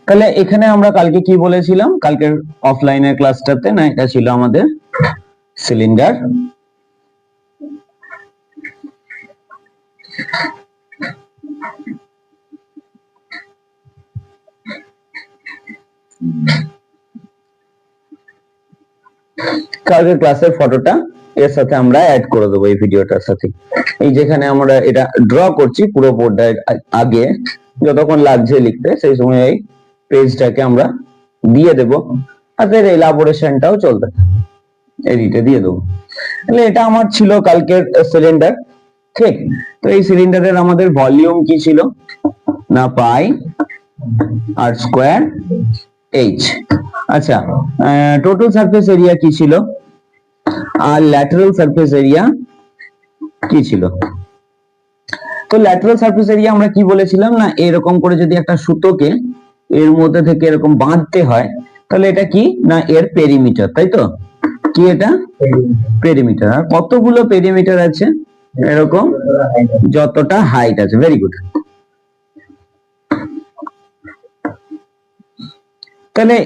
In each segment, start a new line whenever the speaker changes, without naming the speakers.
তাহলে এখানে আমরা কালকে কি বলেছিলাম, কালকের অফলাইনের ক্লাসটাতে, না এটা ছিল আমাদের সিলিন্ডার। কালকের ক্লাসের ফটোটা এর সাথে আমরা অ্যাড করে দেবো এই ভিডিওটার সাথে। এই যেখানে আমরা এটা ড্র করছি পুরো বোর্ডের আগে, যতক্ষণ লাগছে লিখতে সেই সময় এই পেজটাকে আমরা দিয়ে দেব, আর এর এলাবোরেশনটাও চলতে থাকে, এডিটে দিয়ে দেবো। তাহলে এটা আমার ছিল কালকের সিলিন্ডার, ঠিক। তো এই সিলিন্ডারের আমাদের ভলিউম কি ছিল না, পাই আর স্কোয়ার এইচ। আচ্ছা, টোটাল সারফেস এরিয়া কি ছিল আর ল্যাটারাল সারফেস এরিয়া কি ছিল? তো ল্যাটারাল সারফেস এরিয়া আমরা কি বলেছিলাম না, এরকম করে যদি একটা সুতোকে এর মধ্যে থেকে এরকম বাঁধতে হয় তাহলে এটা কি না, এর পেরিমিটার, তাই তো? কি এটা পেরিমিটার। আর কতগুলো পেরিমিটার আছে? এরকম যতটা হাইট আছে। Very good. তাহলে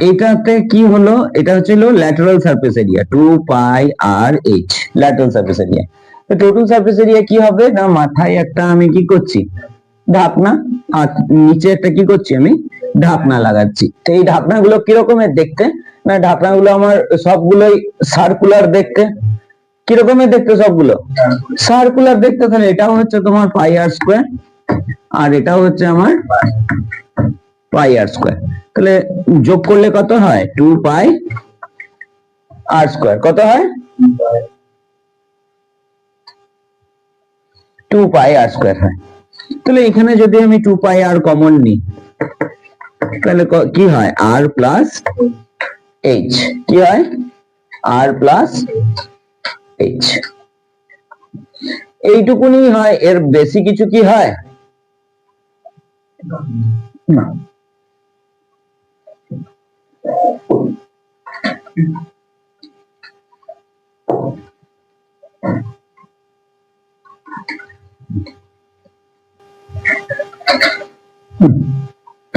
এটাতে কি হলো, এটা হচ্ছিল ল্যাটারাল সারফেস এরিয়া 2 পাই আর এইচ, ল্যাটারাল সারফেস এরিয়া। তো টোটাল সারফেস এরিয়া কি হবে না, মাথায় একটা আমি কি করছি ঢাকনা, আর নিচে একটা কি করছি আমি ঢাকনা লাগাচ্ছি। তো এই ঢাকনাগুলো কিরকমের দেখতে না, ঢাকনাগুলো আমার সবগুলোই সার্কুলার দেখতে। কিরকমের দেখতে? সবগুলো সার্কুলার দেখতে। তাহলে এটাও হচ্ছে তোমার পাই আর স্কোয়ার, আর এটাও হচ্ছে আমার পাই আর স্কোয়ার। তাহলে যোগ করলে কত হয়? 2 পাই আর স্কোয়ার। কত হয়? 2 পাই আর স্কোয়ার হয়। তাহলে এখানে যদি আমি 2 পাই আর কমন নিই তাহলে কি হয়? আর প্লাস এইচ। কি হয়? আর প্লাস এইচ। এইটুকুনি হয়, এর বেশি কিছু কি হয় না।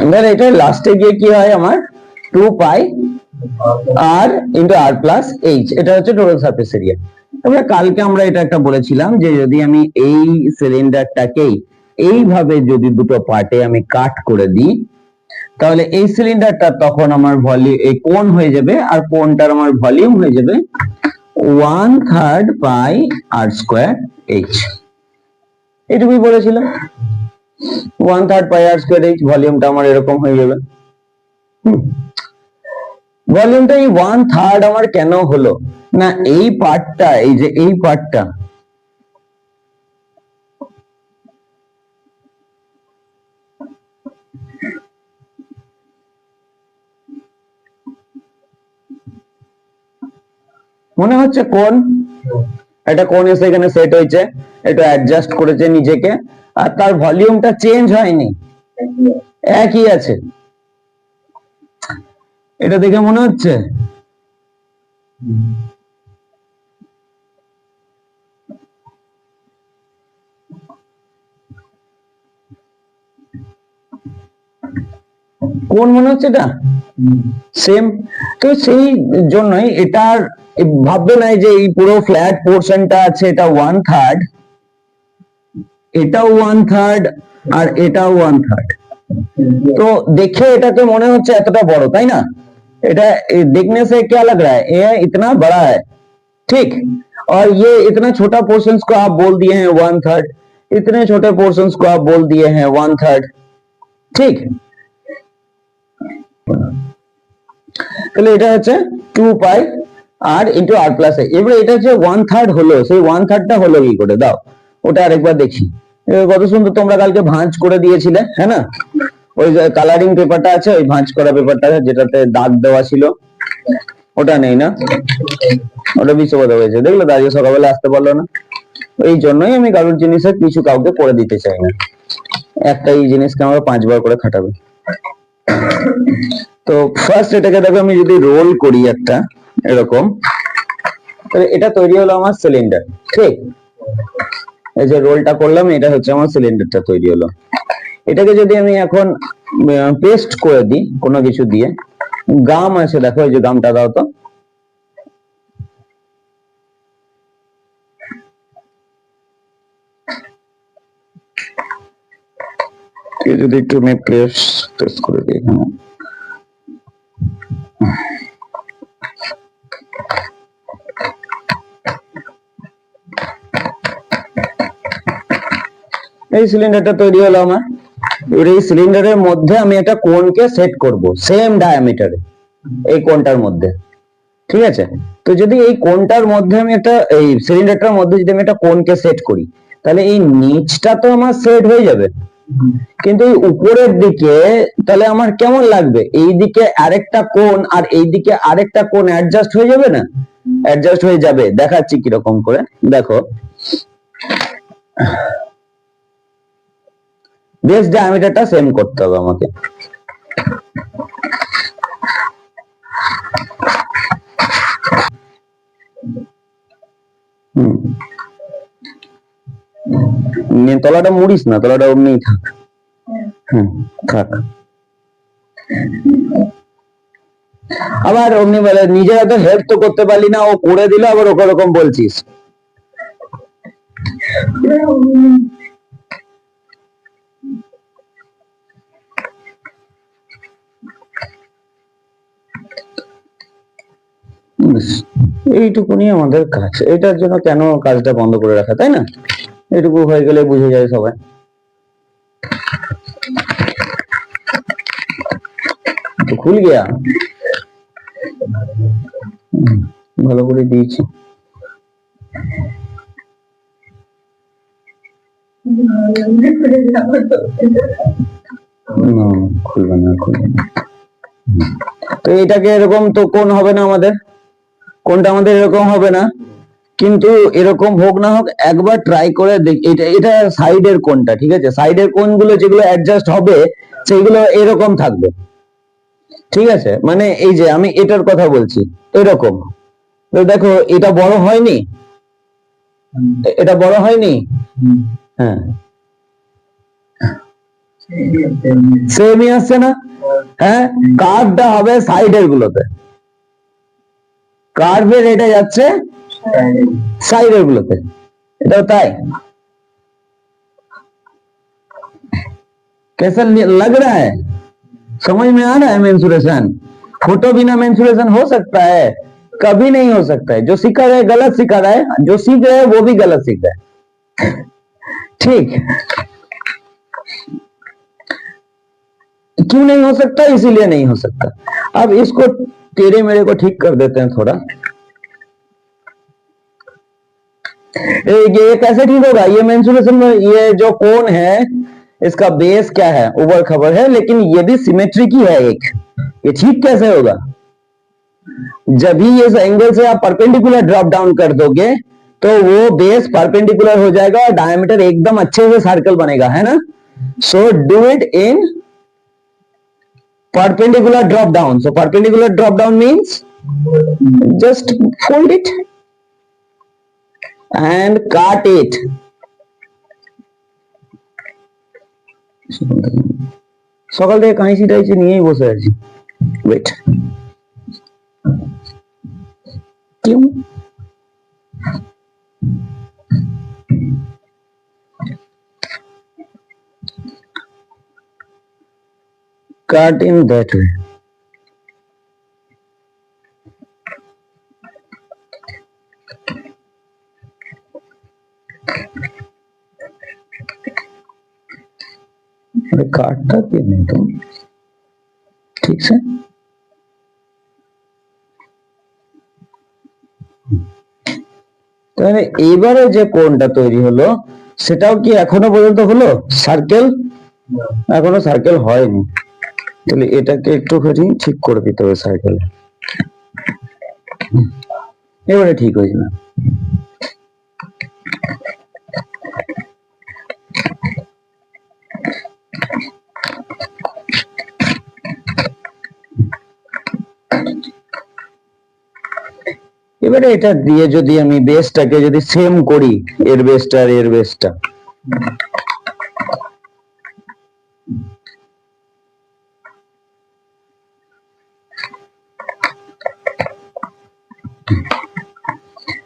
এবার এটা লাস্টে গিয়ে কি হয় আমার 2 পাই আর ইন্টু আর প্লাস এইচ। এটা হচ্ছে টোটাল সারফেস এরিয়া। এবার কালকে আমরা এটা একটা বলেছিলাম যে যদি আমি এই সিলিন্ডারটাকেই এইভাবে যদি দুটো পার্টে আমি কাট করে দিই তাহলে এই সিলিন্ডারটা তখন আমার ভলিউম, এই কোণ হয়ে যাবে, আর কোণটার আমার ভলিউম হয়ে যাবে 1/3 পাই আর স্কোয়ার এইচ। এটুকুই বলেছিলাম। 1/3 পাই আর স্কোয়ার এইচ, ভলিউমটা আমার এরকম হয়ে যাবে। ভলিউমটা এই 1/3 আমার কেন হলো না, এই পার্টটা, এই যে এই পার্টটা মনে হচ্ছে কোণ, এটা কোণ এসে এখানে সেট হয়েছে, এটা অ্যাডজাস্ট করেছে নিজেকে, আর তার ভলিউমটা চেঞ্জ হয়নি, একই আছে। এটা দেখে মনে হচ্ছে কোন মনে হচ্ছে? এটা সেম। তো সেই জন্যই এটার ভাববে না যে এই পুরো ফ্ল্যাট পোর্শনটা আছে এটা 1/3, এটাও 1/3 আর এটাও 1/3। तो देखे এটাকে মনে হচ্ছে এতটা বড়, তাই না? এটা देखने से क्या लग रहा है, ये इतना बड़ा है, ठीक। और ये इतना छोटा पोर्शंस को आप बोल दिए हैं 1/3, इतने छोटे पोर्शंस को आप बोल दिए हैं 1/3, ठीक। তাহলে এটা হচ্ছে 2 পাই আর ইনটু আর প্লাস এ। এবারে এটা যে 1/3 হলো, সেই 1/3টা হলো কি করে দাও, ওটা আরেকবার দেখি। কত সুন্দর তোমরা কালকে ভাঁজ করে দিয়েছিলে, হ্যাঁ না? ওই যে কালারিং পেপারটা আছে, ওই ভাঁজ করা পেপারটা যেটাতে দাগ দেওয়া ছিল, ওটা নেই না? ওটা বিশ্ববোধ হয়েছে, দেখলে দাঁড়িয়ে সকালবেলা আসতে পারলো না। এই জন্যই আমি কারোর জিনিসের কিছু কাউকে করে দিতে চাই না, একটা এই জিনিসকে আমরা 5 বার করে খাটাবে। তো ফার্স্ট এটাকে দেখো, আমি যদি রোল করি একটা এরকম, তাহলে এটা তৈরি হলো আমার সিলিন্ডার, ঠিক। এই যে রোলটা করলাম, এটা হচ্ছে আমার সিলিন্ডারটা তৈরি হলো। এটাকে যদি আমি এখন পেস্ট করে দিই কোনো কিছু দিয়ে, গাম আছে দেখো, এই যে গামটা দাও তো। যদি একটু আমি পেস্ট করে দিই এখানে, এই সিলিন্ডারটা তৈরি হলো আমার। এবার এই সিলিন্ডারের মধ্যে আমি একটা কোণকে সেট করব সেম ডায়ামিটারে, এই কোণটার মধ্যে, ঠিক আছে? তো যদি এই কোণটার মধ্যে আমি একটা, এই সিলিন্ডারটার মধ্যে যদি আমি একটা কোণকে সেট করি, তাহলে এই নিচটা তো আমার সেট হয়ে যাবে, কিন্তু এই উপরের দিকে তাহলে আমার কেমন লাগবে? এই দিকে আরেকটা কোণ আর এই দিকে আরেকটা কোণ অ্যাডজাস্ট হয়ে যাবে না? অ্যাডজাস্ট হয়ে যাবে। দেখাচ্ছি কিরকম করে, দেখো। বেস ডায়ামিটারটা সেম করতে হবে আমাকে। তলাটা মুড়িস না, তলাটা অমনিই থাক। থাক। আবার অমনি বলে নিজেরা তো হেল্প তো করতে পারলি না, ও করে দিল, আবার ওকে রকম বলছিস। এইটুকুনি আমাদের কাজ। এটার জন্য কেন কাজটা বন্ধ করে রাখা, তাই না? এটুকু হয়ে গেলে বুঝে যায় সবাই। তো খুল গিয়া, ভালো করে দিয়েছি। খুলবে না, খুলবে না। তো এটাকে এরকম তো কোণ হবে না আমাদের, কোণটা আমাদের এরকম হবে না, কিন্তু এরকম হোক না হোক একবার ট্রাই করে দেখ। এটা সাইডের কোণটা, ঠিক আছে? সাইডের কোণগুলো যেগুলো অ্যাডজাস্ট হবে সেগুলো এরকম থাকবে, ঠিক আছে? মানে এই যে আমি এটার কথা বলছি, এরকম। তো দেখো এটা বড় হয়নি, এটা বড় হয়নি, হ্যাঁ সেমই আসছে না? হ্যাঁ, কার্ভটা হবে সাইডের গুলোতে, কার্ভের এটা যাচ্ছে সাইডের গুলোতে, এটাও তাই। कैसा लग रहा है? समझ में आ रहा है मेंसुरेशन? फोटो बिना मेंसुरेशन हो सकता है? कभी नहीं हो सकता है। जो सिखा रहा है गलत सिखा रहा है, जो सीख रहा है वो भी गलत सीख रहा है, ठीक? क्यों नहीं हो सकता? इसीलिए नहीं हो सकता। अब इसको तेरे मेरे को ठीक कर देते हैं थोड़ा। ये कैसे ठीक होगा? ये मेंसुरेशन में ये जो कोण है इसका बेस क्या है? ऊपर खबर है, लेकिन ये भी सिमेट्रिक ही है एक। ये ठीक कैसे होगा? जब ही इस एंगल से आप परपेंडिकुलर ड्रॉप डाउन कर दोगे तो वो बेस परपेंडिकुलर हो जाएगा और डायमीटर एकदम अच्छे से सर्कल बनेगा, है ना? So do it in perpendicular drop down. So perpendicular drop down means just fold it and cut it. সকাল থেকে কাঁচি টাইচি নিয়েই বসে আছি। ওয়েট, क्यों? Cut in that way. अरे काटता क्यों नहीं तुम? ठीक से তাহলে এইবারে যে কোণটা তৈরি হলো সেটাও কি এখনো পর্যন্ত হলো সার্কেল? এখনো সার্কেল হয়নি। তাহলে এটাকে একটুখানি ঠিক করে দিতে হবে সার্কেল, এবারে ঠিক হয়েছে না? এবারে এটা দিয়ে যদি আমি বেসটাকে যদি সেম করি, এর বেসটা আর এর বেসটা,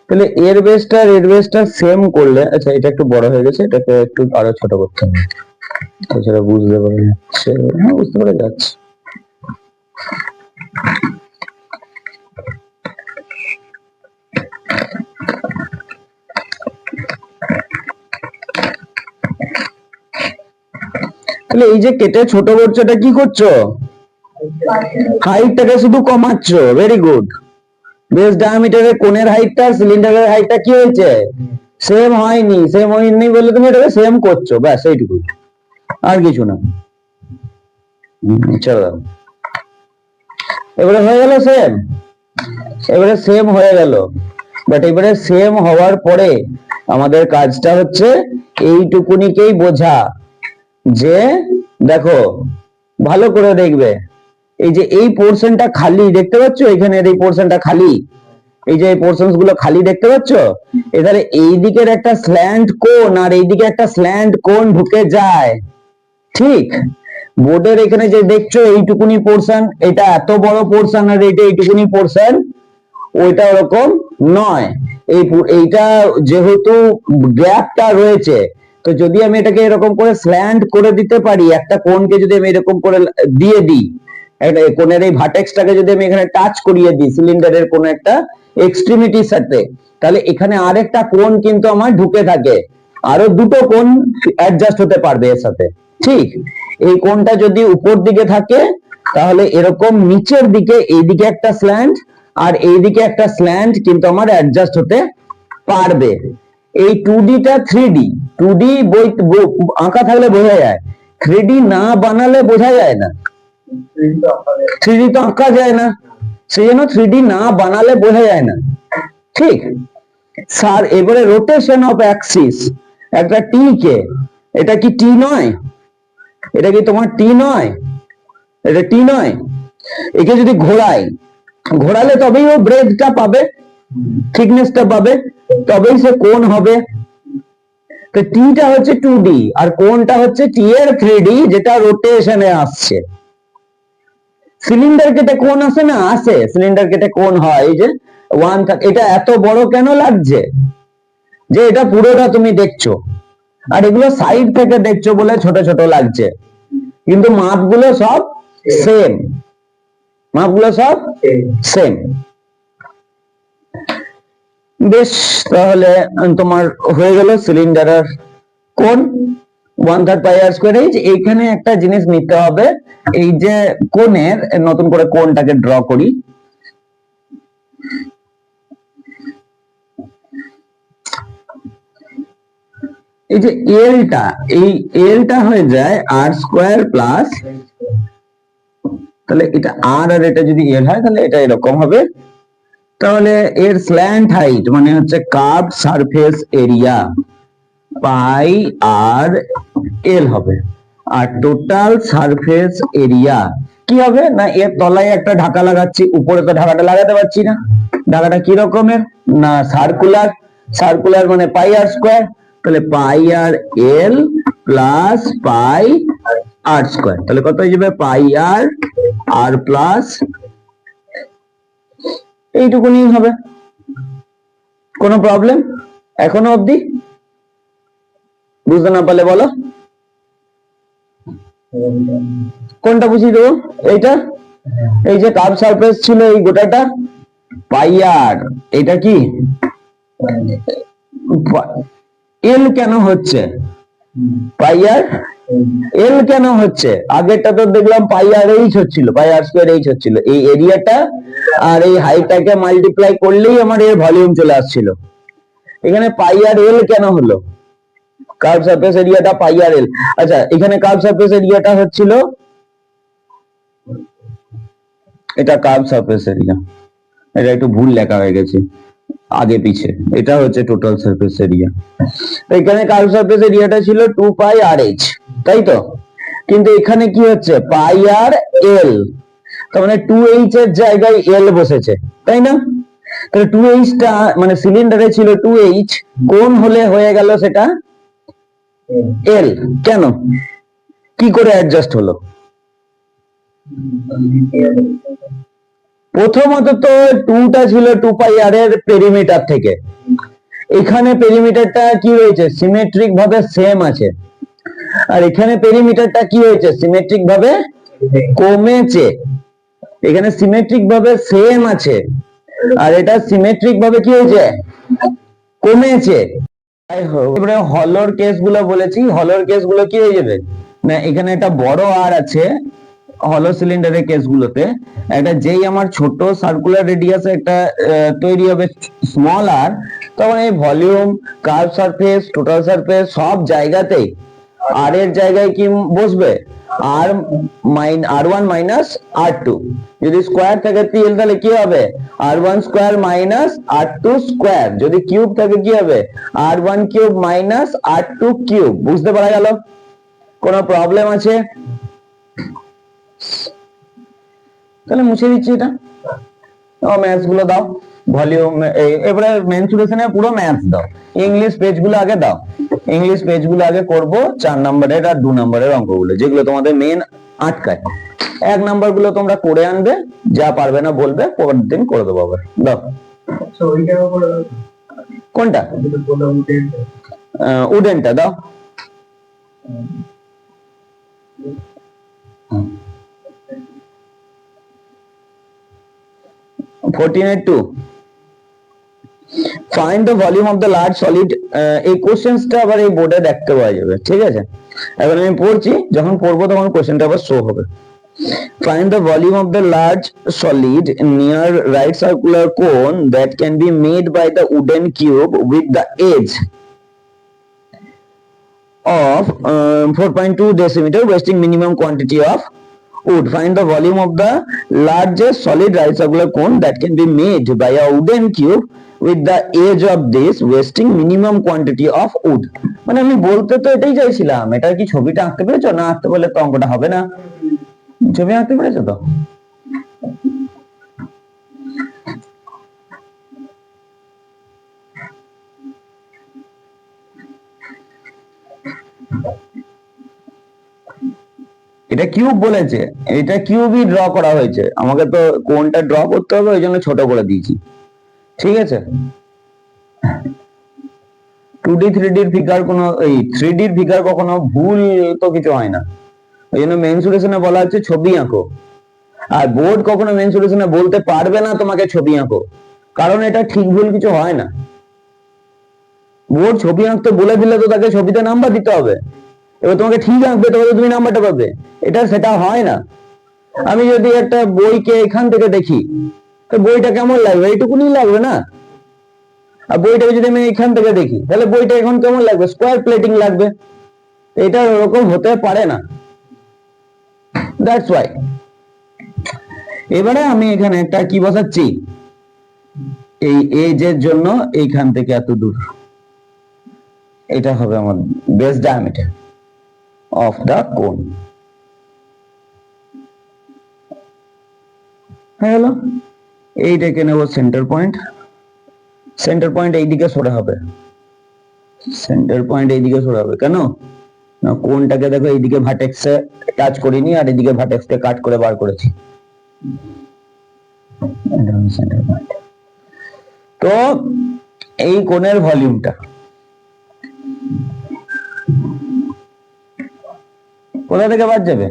তাহলে এর বেসটা আর এর বেসটা সেম করলে, আচ্ছা এটা একটু বড় হয়ে গেছে, এটাকে একটু আরো ছোট করতে হবে, তাছাড়া বুঝতে পারা যাচ্ছে, হ্যাঁ বুঝতে পারা যাচ্ছে। তাহলে এই যে কেটে ছোট করছো, এটা কি করছো? হাইটটাকে শুধু কমাচ্ছ। Very good. বেস ডায়ামিটারের কোণের হাইটটা সিলিন্ডারের হাইটটা কি হয়েছে? সেম হয়নি। সেম হয়নি বলে তুমি এটাকে সেম করছো, ব্যাস এইটুকুই, আর কিছু না। চলো এবারে হয়ে গেল সেম, এবারে সেম হয়ে গেল, বাট এবারে সেম হওয়ার পরে আমাদের কাজটা হচ্ছে এইটুকুনিকেই বোঝা যে, দেখো ভালো করে দেখবে, এই যে এই পোর্শনটা খালি দেখতে পাচ্ছ, এখানের এই পোর্শনটা খালি, এই যে এই পোর্শনস গুলো খালি দেখতে পাচ্ছ, এখানে এই দিকের একটা স্ল্যান্ট কোণ আর এই দিকে একটা স্ল্যান্ট কোণ ঢুকে যায়, ঠিক? বোর্ডের এখানে যে দেখছো এইটুকুনি পোর্শন, এটা এত বড় পোর্শন আর এটা এইটুকুনি পোর্শন, ওইটা ওরকম নয়। এইটা যেহেতু গ্যাপটা রয়েছে, তো যদি আমি এটাকে এরকম করে স্ল্যান্ট করে দিতে পারি, একটা কোণকে যদি আমি এরকম করে দিয়ে দিই, একটা কোণের এই ভার্টেক্সটাকে যদি আমি এখানে টাচ করিয়ে দিই সিলিন্ডারের কোন একটা এক্সট্রিমিটির সাথে, তাহলে এখানে আরেকটা কোণ কিন্তু আমার ঢুকে থাকে, আরো দুটো কোণ অ্যাডজাস্ট হতে পারবে এর সাথে, ঠিক? এই কোণটা যদি উপর দিকে থাকে, তাহলে এরকম নিচের দিকে এইদিকে একটা স্ল্যান্ট আর এইদিকে একটা স্ল্যান্ট কিন্তু আমার অ্যাডজাস্ট হতে পারবে। এই 2D টা 3D, 2D বই আঁকা থাকলে বোঝা যায়, 3D না বানালে বোঝা যায় না। 3D তো আঁকা যায় না, সেই জন্য 3D না বানালে বোঝা যায় না, ঠিক? স্যার এবারে রোটেশন অফ অ্যাক্সিস, একটা টি কে, এটা কি টি নয়? এটা কি তোমার টি নয়? এটা টি নয়? একে যদি ঘোরাই, ঘোরালে তবেই ও ব্রেডটা পাবে, থিকনেসটা পাবে, তবেই সে কোণ হবে। তো টিটা হচ্ছে 2D আর কোণটা হচ্ছে টি এর 3D, যেটা রোটেশনে আসছে। সিলিন্ডার কেটে কোণ আসে না? আসে, সিলিন্ডার কেটে কোণ হয়। এই যে এটা এত বড় কেন লাগছে? যে এটা পুরোটা তুমি দেখছো, আর এগুলো সাইড থেকে দেখছো বলে ছোট ছোট লাগছে, কিন্তু মাপগুলো সব সেম, মাপগুলো সব সেম। বেশ, তাহলে তোমার হয়ে গেল সিলিন্ডারের কোণ 1/3 পাই আর স্কয়ার এইচ। এইখানে একটা জিনিস নিতে হবে, এই যে কোণের, নতুন করে কোণটাকে ড্র করি, এই যে এলটা, এই এলটা হয়ে যায় আর স্কয়ার প্লাস, তাহলে এটা আর আর এটা যদি এল হয় তাহলে এটা এরকম হবে। তাহলে এর স্ল্যান্ট হাইট মানে হচ্ছে কার্ভ সারফেস এরিয়া পাই আর এল হবে, আর টোটাল সারফেস এরিয়া কি হবে না, এর তলায় একটা ঢাকা লাগাচ্ছি, উপরে তো ঢাকাটা লাগাতে পারছি না, ঢাকাটা কি রকমের না সার্কুলার, সার্কুলার মানে পাই আর স্কয়ার, তাহলে পাই আর এল প্লাস পাই আর স্কয়ার, তাহলে কত হয়ে যাবে? পাই আর আর প্লাস, এইটুকুনি হবে। কোনো প্রবলেম এখনো অবধি? বুঝতে না পারলে বলো, কোনটা বুঝিয়ে দেবো? এইটা, এই যে কার্ভ সারফেস ছিল এই গোটাটা পাই আর, এটা কি এল কেন হচ্ছে? পাই আর এল কেন হচ্ছে? আগেরটা তো দেখলাম পাই আর এইচ হচ্ছিল, পাই আর স্কয়ার এইচ হচ্ছিল, এই এরিয়াটা আর এই হাইটটাকে মাল্টিপ্লাই করলেই আমার এর ভলিউম চলে আসছিল। এখানে পাই আর এল কেন হলো? কার্ভ সারফেস এরিয়াটা পাই আর এল। আচ্ছা, এখানে কার্ভ সারফেস এরিয়াটা হচ্ছিল, এটা কার্ভ সারফেস এরিয়া, এটা একটু ভুল লেখা হয়ে গেছে আগে পিছে, এটা হচ্ছে টোটাল সারফেস এরিয়া। এখানে কার্ভ সারফেস এরিয়াটা ছিল 2 পাই আর এইচ, তাই তো? কিন্তু এখানে কি হচ্ছে? পাই আর এল, তার মানে 2h এর জায়গায় এল বসেছে, তাই না? তাহলে 2h টা মানে সিলিন্ডারে ছিল 2h, কোন হলে হয়ে গেল সেটা L। কেন, কি করে অ্যাডজাস্ট হলো? প্রথমত তো 2 টা ছিল 2 পাই r এর পেরিমিটার থেকে, এখানে পেরিমিটারটা কি হয়েছে সিমেট্রিক ভাবে সেম আছে, আর এখানে পেরিমিটারটা কি হয়েছে সিমেট্রিক ভাবে কমেছে। এখানে সিমেট্রিক ভাবে সেম আছে আর এটা সিমেট্রিক ভাবে কি হয়েছে কমেছে। এবারে হলোর কেসগুলো বলেছি, হলোর কেসগুলো কি হয়ে যাবে না, এখানে একটা বড় আর আছে হলো সিলিন্ডারের কেসগুলোতে, একটা যেই আমার ছোট সার্কুলার রেডিয়াসে একটা তৈরি হবে স্মল আর, তখন এই volume, curve surface, total surface সব জায়গাতেই আর এর জায়গায় কি বসবে r1 মাইনাস r2। যদি স্কোয়ার থাকে তাহলে কি হবে r1 square minus r2 square, যদি কিউব থাকে কি হবে r1 cube minus r2 cube. বুঝতে পারা গেল? কোনো প্রবলেম আছে? তাহলে মুছে দিচ্ছি এটা, ম্যাথস গুলো দাও, ভলিউম, এবারে মেনসুরেশনে পুরো ম্যাথস দাও, ইংলিশ পেজগুলো আগে দাও, ইংলিশ পেজগুলো আগে করব 4 নম্বরের আর 2 নম্বরের অঙ্কগুলো, যেগুলো তোমাদের মেন আটকায়। 1 নাম্বার গুলো তোমরা করে আনবে, যা পারবে না বলবে, পরের দিন করে দেবো আবার। দাও কোনটা, উডেনটা দাও। 14.2 find the volume of the large solid। এই কোশ্চেনটা আবার এই বোর্ডে দেখতে পাওয়া যাবে, ঠিক আছে? এখন আমি পড়ছি, যখন পড়বো তখন কোশ্চেনটা আবার শো হবে। find the volume of the large solid near right circular cone that can be made by the wooden cube with the edge of 4.2 decimeter wasting minimum quantity of wood। Find the volume of the largest solid right circular cone that can be made by a wooden cube with the edge of this wasting minimum quantity of wood। মানে আমি বলতে তো এটাই চাইছিলাম, এটা কি ছবিটা আঁকতে পেরেছো? না আঁকতে পারলে তো অঙ্কটা হবে না। ছবি আঁকতে পেরেছো তো? এটা কিউব বলেছে, এটা কিউবই ড্র করা হয়েছে, আমাকে তো কোনটা ড্র করতে হবে ওই জন্য ছোট করে দিয়েছি, ঠিক আছে? 2D 3D ফিগার কোনো, এই 3D ফিগার কখনো ভুল তো কিছু হয় না, ওই জন্য মেনসুরেশনে বলা হচ্ছে ছবি আঁকো। আর বোর্ড কখনো মেনসুরেশনে বলতে পারবে না তোমাকে ছবি আঁকো, কারণ এটা ঠিক ভুল কিছু হয় না। বোর্ড ছবি আঁকতে বলে দিলে তো তাকে ছবিতে নাম্বার দিতে হবে, এবার তোমাকে ঠিক আঁকবে তবে তুমি নাম্বারটা পাবে, এটা সেটা হয় না। আমি যদি একটা বইকে এখান থেকে দেখি তো বইটা কেমন লাগবে, এইটুকুনি লাগবে না? আর বইটাকে যদি আমি এখান থেকে দেখি তাহলে বইটা এখন কেমন লাগবে, স্কোয়ার প্লেটিং লাগবে। এটা ওরকম হতে পারে না, দ্যাটস ওয়াই। এবারে আমি এখানে একটা কি বসাচ্ছি, এই এজ এর জন্য এইখান থেকে এত দূর, এটা হবে আমার বেস ডায়ামিটার অফ দা কোন। হয়ে গেল, এইটাকে নেব সেন্টার পয়েন্ট, সেন্টার পয়েন্ট এইদিকে সরে হবে, সেন্টার পয়েন্ট এইদিকে সরে হবে। কেন না, কোনটাকে দেখো এইদিকে ভার্টেক্সে টাচ করিনি আর এইদিকে ভার্টেক্সকে কাট করে বার করেছি। সেন্টার পয়েন্ট, তো এই কোণের ভলিউমটা কোথা থেকে বাদ যাবে,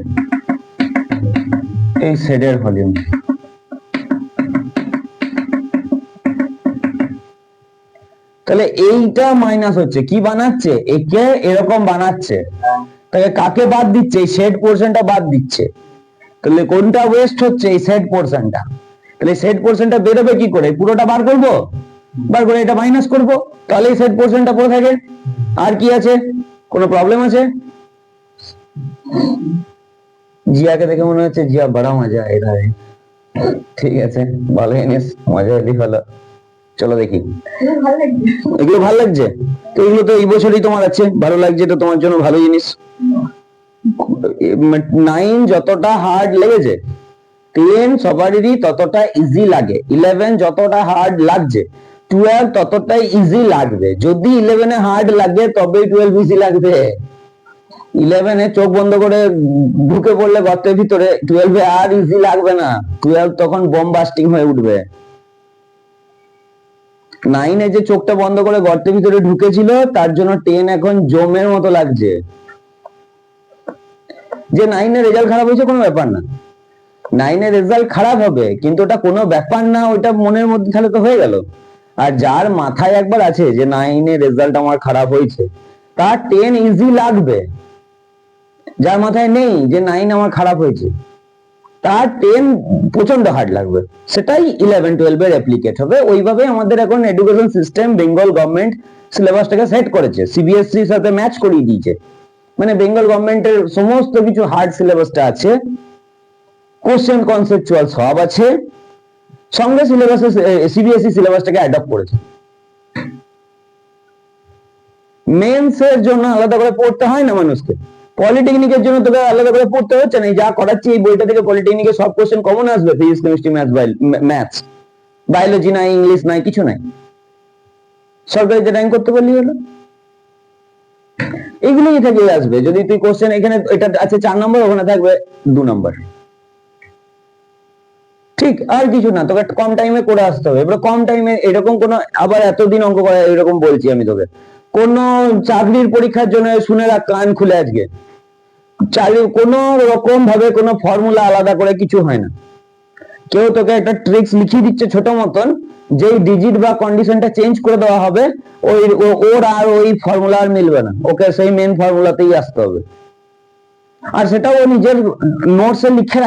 এই শেডের ভলিউম। তাহলে এইটা মাইনাস হচ্ছে, কি বানাচ্ছে, একে এরকম বানাচ্ছে, তাহলে কাকে বাদ দিচ্ছে, এই শেড পোরশনটা বাদ দিচ্ছে। তাহলে কোনটা ওয়েস্ট হচ্ছে, এই শেড পোরশনটা। তাহলে শেড পোরশনটা বেরোবে কি করে, পুরোটা বার করবো, বার করে এটা মাইনাস করবো, তাহলে এই শেড পোরশনটা পড়ে থাকে। আর কি আছে, কোনো প্রবলেম আছে? জিয়াকে দেখে মনে হচ্ছে জিয়া বড় মজা এটা, ঠিক আছে, ভালো জিনিস, মজা এলি ভালো। চলো দেখি, এগুলো ভালো লাগছে তো, এগুলো তো এই বছরই তোমার আছে, ভালো লাগছে তো তোমার জন্য ভালো জিনিস। 9 যতটা হার্ড লেগেছে 10 সবারই ততটা ইজি লাগে, 11 যতটা হার্ড লাগছে 12 ততটাই ইজি লাগবে। যদি 11 এ হার্ড লাগে তবেই 12 ইজি লাগবে। 11 এ চোখ বন্ধ করে ঢুকে পড়লে গর্তের ভিতরে 12 এ আর ইজি লাগবে না, 12 তখন বোম বাস্টিং হয়ে উঠবে। 9 এ যে চোখটা বন্ধ করে গর্তের ভিতরে ঢুকেছিল তার জন্য 10 এখন জমের মতো লাগছে। যে 9 এর রেজাল্ট খারাপ হয়েছে কোনো ব্যাপার না, 9 এর রেজাল্ট খারাপ হবে কিন্তু ওটা কোনো ব্যাপার না, ওইটা মনের মধ্যে তাহলে তো হয়ে গেল। আর যার মাথায় একবার আছে যে 9 এর রেজাল্ট আমার খারাপ হয়েছে তার 10 ইজি লাগবে। যার মাথায় নেই যে 9 আমার খারাপ হয়েছে তার 10 প্রচন্ড হার্ড লাগবে। সেটাই 11 12 এর অ্যাপ্লিকেট হবে। ওইভাবে আমাদের এখন এডুকেশন সিস্টেম বেঙ্গল গভর্নমেন্ট সিলেবাসটাকে সেট করেছে, সিবিএসসি এর সাথে ম্যাচ করিয়ে দিয়েছে। মানে বেঙ্গল গভর্নমেন্টের সমস্ত কিছু হার্ড সিলেবাসটা আছে, কোশ্চেন কনসেপচুয়াল সব আছে, সঙ্গে সিলেবাসে সিবিএসসি সিলেবাসটাকে অ্যাডপ্ট করেছে। মেন্স এর জন্য আলাদা করে পড়তে হয় না মানুষকে, পলিটেকনিকের জন্য তোকে আলাদা করে পড়তে হচ্ছে না। যা করাচ্ছি এই বইটা থেকে পলিটেকনিকের সব কোশ্চেন কমন আসবে, ফিজিক্স কেমিস্ট্রি ম্যাথস, বায়োলজি নাই, ইংলিশ নাই, কিছু নাই। সরকারিতে র্যাঙ্ক করতে পারলি হলো। এইগুলোই থেকে আসবে। যদি তুই কোশ্চেন এখানে এটা আছে 4 নম্বর, ওখানে থাকবে 2 নম্বর, ঠিক আর কিছু না। তোকে কম টাইমে করে আসতে হবে। এবার কম টাইমে এরকম কোন আবার এতদিন অঙ্ক করা এরকম বলছি আমি তোকে, কোন চাকরির পরীক্ষার জন্য শুনে রাখ কান খুলে আজকে, কোন রকম ভাবে কোনো ফর্মুলা আলাদা করে কিছু হয় না। কেউ তোকে একটা ট্রিক্স লিখিয়ে দিচ্ছে ছোট মতন, যেই ডিজিট বা কন্ডিশনটা চেঞ্জ করে দেওয়া হবে ওর আর ওই ফর্মুলা আর মিলবে না, ওকে সেই মেন ফর্মুলাতেই আসতে হবে। আর সেটাও ও নিজের নোটসে লিখে